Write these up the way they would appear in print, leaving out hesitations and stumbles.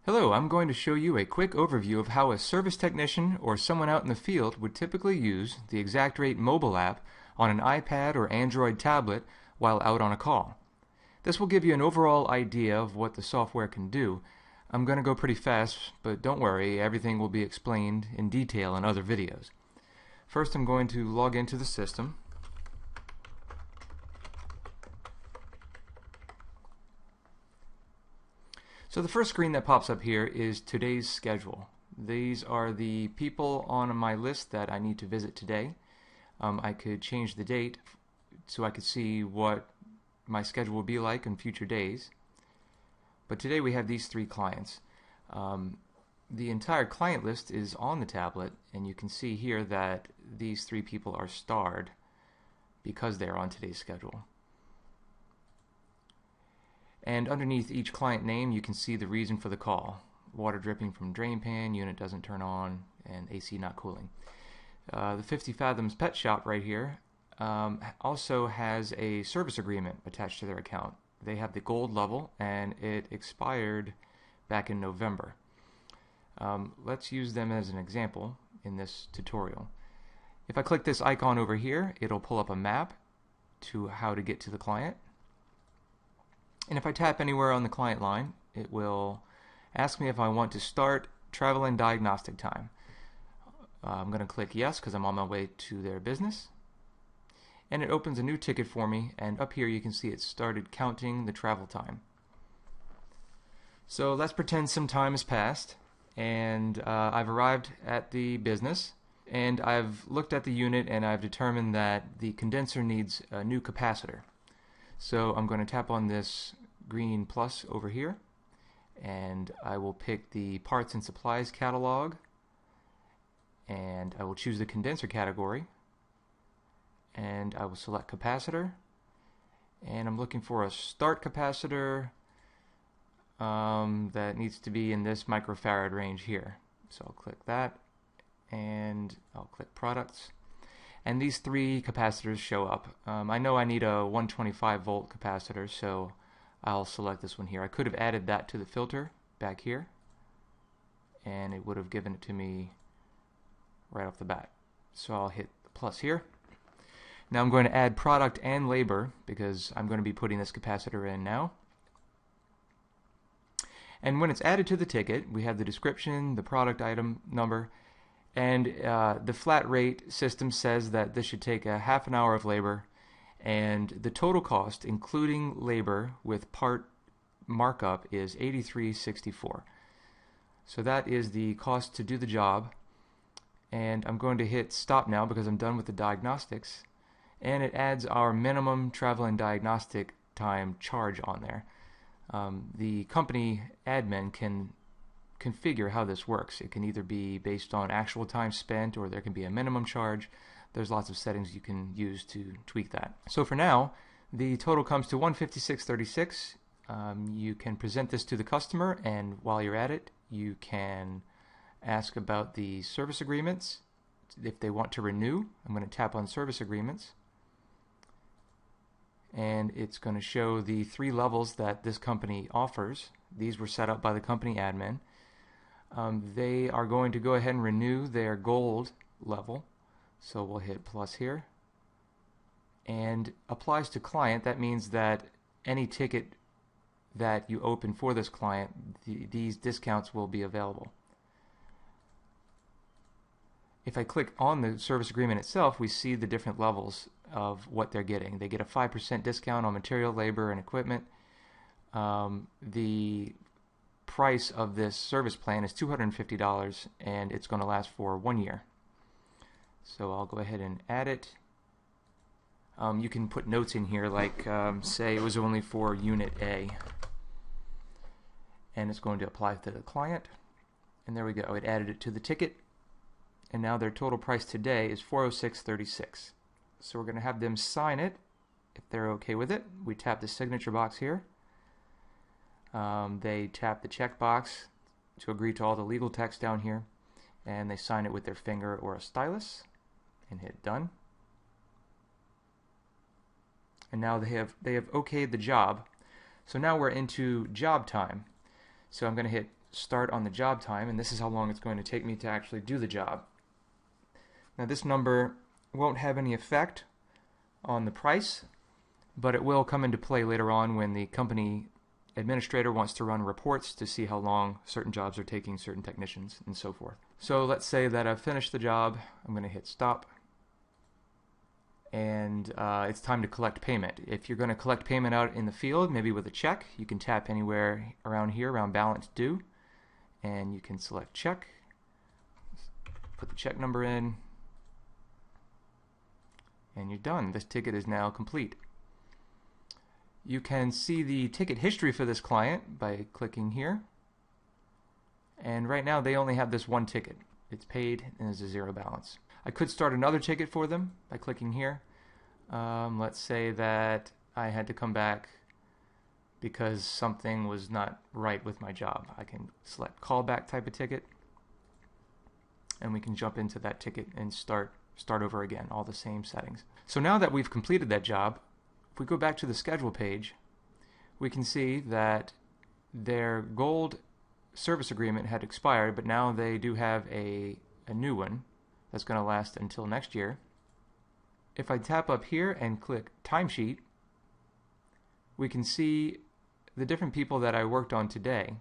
Hello, I'm going to show you a quick overview of how a service technician or someone out in the field would typically use the XactRate mobile app on an iPad or Android tablet while out on a call. This will give you an overall idea of what the software can do. I'm going to go pretty fast, but don't worry, everything will be explained in detail in other videos. First, I'm going to log into the system. So the first screen that pops up here is today's schedule. These are the people on my list that I need to visit today. I could change the date so I could see what my schedule will be like in future days. But today we have these three clients. The entire client list is on the tablet, and you can see here that these three people are starred because they're on today's schedule. And underneath each client name you can see the reason for the call. Water dripping from drain pan, unit doesn't turn on, and AC not cooling. The 50 Fathoms Pet Shop right here also has a service agreement attached to their account. They have the gold level and it expired back in November. Let's use them as an example in this tutorial. If I click this icon over here, it'll pull up a map to how to get to the client. And if I tap anywhere on the client line, it will ask me if I want to start travel and diagnostic time. I'm going to click yes because I'm on my way to their business. And it opens a new ticket for me, and up here you can see it started counting the travel time. So let's pretend some time has passed, and I've arrived at the business, and I've looked at the unit and I've determined that the condenser needs a new capacitor. So I'm going to tap on this green plus over here, and I will pick the parts and supplies catalog, and I will choose the condenser category, and I will select capacitor, and I'm looking for a start capacitor that needs to be in this microfarad range here. So I'll click that, and I'll click products. And these three capacitors show up. I know I need a 125 volt capacitor, so I'll select this one here. I could have added that to the filter back here, and it would have given it to me right off the bat. So I'll hit the plus here. Now I'm going to add product and labor because I'm going to be putting this capacitor in now. And when it's added to the ticket, we have the description, the product item number, and the flat rate system says that this should take a half an hour of labor, and the total cost including labor with part markup is $83.64. So that is the cost to do the job, and I'm going to hit stop now because I'm done with the diagnostics, and it adds our minimum travel and diagnostic time charge on there. The company admin can configure how this works. It can either be based on actual time spent, or there can be a minimum charge. There's lots of settings you can use to tweak that. So for now, the total comes to $156.36. You can present this to the customer, and while you're at it, you can ask about the service agreements if they want to renew. I'm going to tap on service agreements, and it's going to show the three levels that this company offers. These were set up by the company admin. They are going to go ahead and renew their gold level, so we'll hit plus here, and applies to client. That means that any ticket that you open for this client, these discounts will be available. If I click on the service agreement itself, we see the different levels of what they're getting. They get a 5% discount on material, labor, and equipment. The price of this service plan is $250, and it's going to last for 1 year. So I'll go ahead and add it. You can put notes in here like say it was only for unit A, and it's going to apply to the client, and there we go, it added it to the ticket, and now their total price today is $406.36. So we're going to have them sign it if they're okay with it. We tap the signature box here. They tap the check box to agree to all the legal text down here, and they sign it with their finger or a stylus and hit done. And now they have okayed the job. So now we're into job time. So I'm going to hit start on the job time, and this is how long it's going to take me to actually do the job. Now this number won't have any effect on the price, but it will come into play later on when the company administrator wants to run reports to see how long certain jobs are taking certain technicians and so forth. So let's say that I've finished the job. I'm going to hit stop, and it's time to collect payment. If you're going to collect payment out in the field, maybe with a check, you can tap anywhere around here, around balance due, and you can select check, put the check number in, and you're done. This ticket is now complete. You can see the ticket history for this client by clicking here, and right now they only have this one ticket. It's paid and is a zero balance. I could start another ticket for them by clicking here. Let's say that I had to come back because something was not right with my job. I can select callback type of ticket, and we can jump into that ticket and start over again, all the same settings. So now that we've completed that job, if we go back to the schedule page, we can see that their gold service agreement had expired, but now they do have a new one that's going to last until next year. If I tap up here and click timesheet, we can see the different people that I worked on today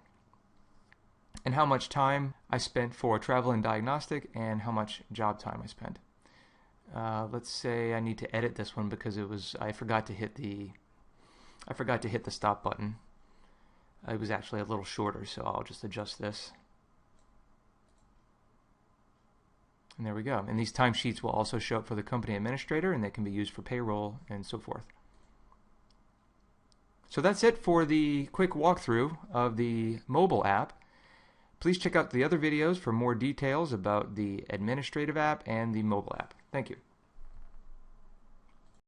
and how much time I spent for travel and diagnostic and how much job time I spent. Let's say I need to edit this one because I forgot to hit the stop button. It was actually a little shorter, so I'll just adjust this. And there we go. And these timesheets will also show up for the company administrator, and they can be used for payroll and so forth. So that's it for the quick walkthrough of the mobile app. Please check out the other videos for more details about the administrative app and the mobile app. Thank you.